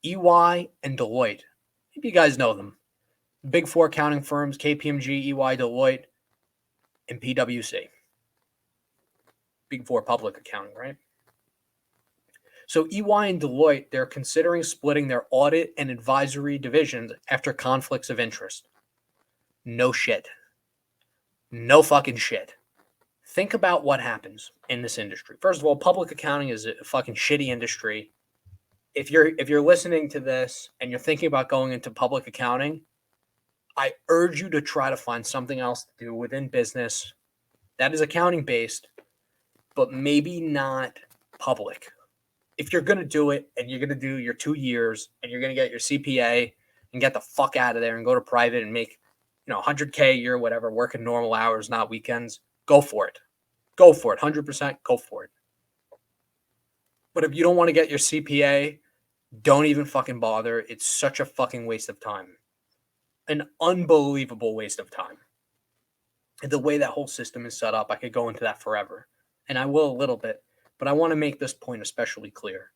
EY and Deloitte. Maybe you guys know them. Big four accounting firms, KPMG, EY, Deloitte, and PwC. Big four public accounting, right? So EY and Deloitte, they're considering splitting their audit and advisory divisions after conflicts of interest. No shit. No fucking shit. Think about what happens in this industry. First of all, public accounting is a fucking shitty industry. If you're listening to this and you're thinking about going into public accounting, I urge you to try to find something else to do within business that is accounting based, but maybe not public. If you're going to do it and you're going to do your 2 years and you're going to get your CPA and get the fuck out of there and go to private and make, 100K a year, whatever, working normal hours, not weekends, go for it. Go for it. 100% go for it. But if you don't want to get your CPA, don't even fucking bother. It's such a fucking waste of time. An unbelievable waste of time. And the way that whole system is set up, I could go into that forever. And I will a little bit, but I want to make this point especially clear.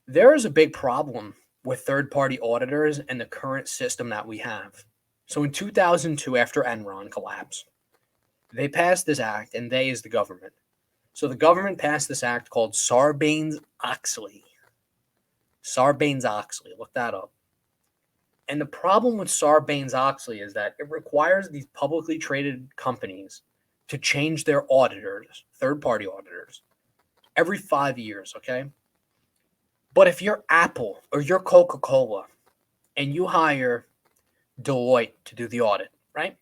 There is a big problem with third-party auditors and the current system that we have. So in 2002, after Enron collapsed, they passed this act, and they is the government. So the government passed this act called Sarbanes-Oxley. Sarbanes-Oxley, look that up. And the problem with Sarbanes-Oxley is that it requires these publicly traded companies to change their auditors, third-party auditors, every 5 years, okay? But if you're Apple or you're Coca-Cola and you hire Deloitte to do the audit, right?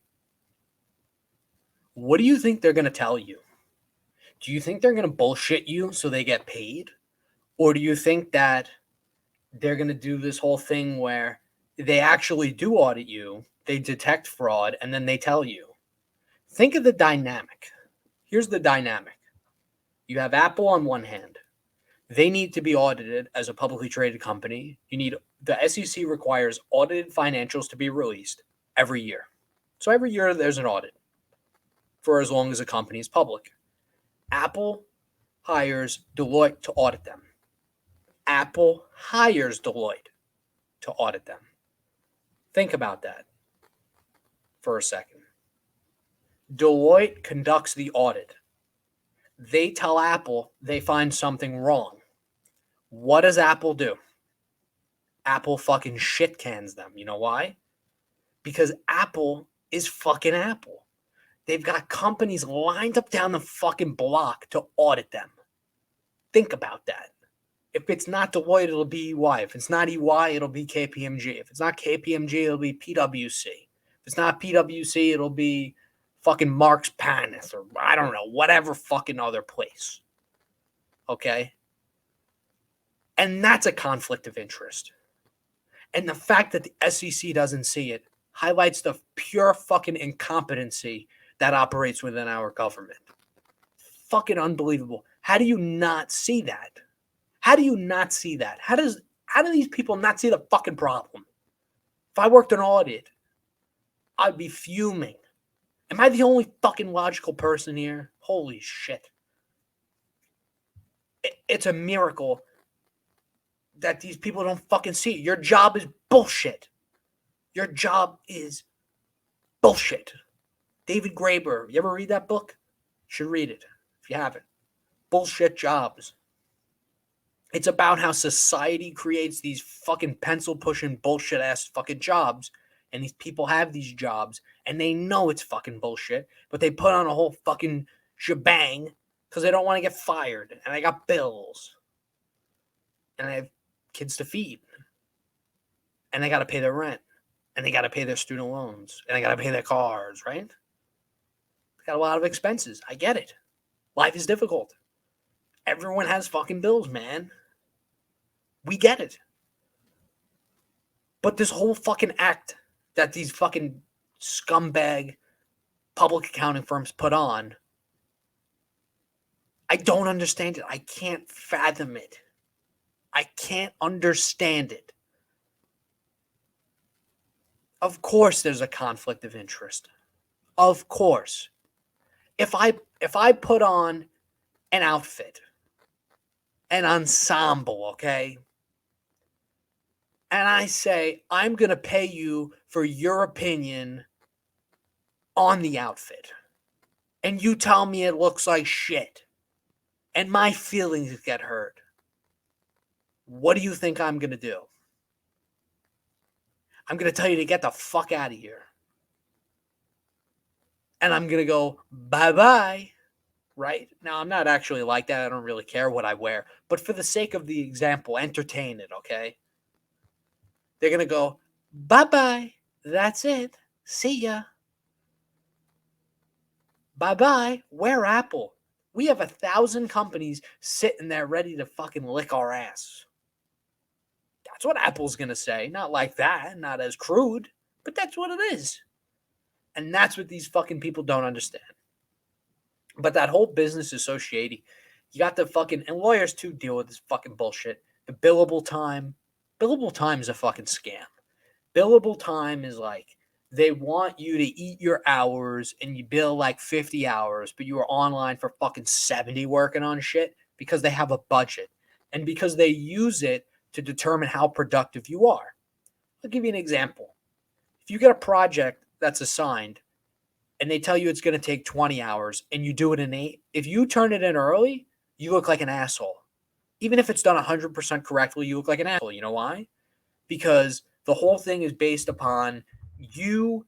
What do you think they're going to tell you? Do you think they're going to bullshit you so they get paid? Or do you think that they're going to do this whole thing where they actually do audit you, they detect fraud, and then they tell you? Think of the dynamic. Here's the dynamic. You have Apple on one hand. They need to be audited as a publicly traded company. The SEC requires audited financials to be released every year. So every year there's an audit for as long as a company is public. Apple hires Deloitte to audit them. Apple hires Deloitte to audit them. Think about that for a second. Deloitte conducts the audit. They tell Apple they find something wrong. What does Apple do? Apple fucking shit cans them. You know why? Because Apple is fucking Apple. They've got companies lined up down the fucking block to audit them. Think about that. If it's not Deloitte, it'll be EY. If it's not EY, it'll be KPMG. If it's not KPMG, it'll be PwC. If it's not PwC, it'll be fucking Marks Paneth or I don't know, whatever fucking other place. Okay? And that's a conflict of interest. And the fact that the SEC doesn't see it highlights the pure fucking incompetency that operates within our government. Fucking unbelievable. How do you not see that? How do you not see that? How do these people not see the fucking problem? If I worked an audit, I'd be fuming. Am I the only fucking logical person here? Holy shit. It's a miracle that these people don't fucking see. Your job is bullshit. Your job is bullshit. David Graeber, you ever read that book? You should read it if you haven't. Bullshit jobs. It's about how society creates these fucking pencil-pushing bullshit-ass fucking jobs, and these people have these jobs, and they know it's fucking bullshit, but they put on a whole fucking shebang because they don't want to get fired, and they got bills, and they have kids to feed, and they got to pay their rent, and they got to pay their student loans, and they got to pay their cars, right? They got a lot of expenses. I get it. Life is difficult. Everyone has fucking bills, man. We get it. But this whole fucking act that these fucking scumbag public accounting firms put on, I don't understand it. I can't fathom it. I can't understand it. Of course there's a conflict of interest. Of course. If I put on an outfit, an ensemble, okay? and I say, I'm going to pay you for your opinion on the outfit, and you tell me it looks like shit, and my feelings get hurt, what do you think I'm going to do? I'm going to tell you to get the fuck out of here. And I'm going to go, bye-bye. Right? Now, I'm not actually like that. I don't really care what I wear. But for the sake of the example, entertain it, okay? They're going to go, bye-bye. That's it. See ya. Bye-bye. Wear Apple. We have 1,000 companies sitting there ready to fucking lick our ass. That's what Apple's going to say. Not like that. Not as crude. But that's what it is. And that's what these fucking people don't understand. But that whole business is so shady. You got the fucking, and lawyers too deal with this fucking bullshit. The billable time. Billable time is a fucking scam. Billable time is like they want you to eat your hours and you bill like 50 hours, but you were online for fucking 70 working on shit because they have a budget and because they use it to determine how productive you are. I'll give you an example. If you get a project that's assigned and they tell you it's going to take 20 hours and you do it in 8, if you turn it in early, you look like an asshole. Even if it's done 100% correctly, you look like an asshole. You know why? Because the whole thing is based upon you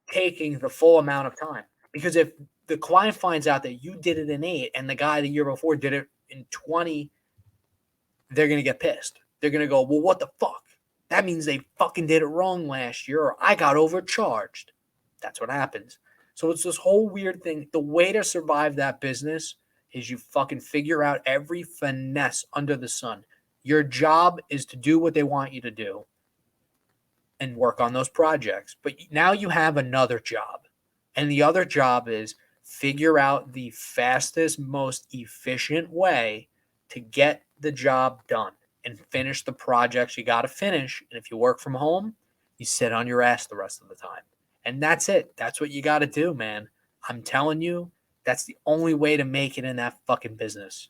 taking the full amount of time. Because if the client finds out that you did it in 8 and the guy the year before did it in 20, they're going to get pissed. They're going to go, well, what the fuck? That means they fucking did it wrong last year or I got overcharged. That's what happens. So it's this whole weird thing. The way to survive that business is you fucking figure out every finesse under the sun. Your job is to do what they want you to do and work on those projects. But now you have another job. And the other job is figure out the fastest, most efficient way to get the job done and finish the projects you got to finish. And if you work from home, you sit on your ass the rest of the time. And that's it. That's what you got to do, man. I'm telling you, that's the only way to make it in that fucking business.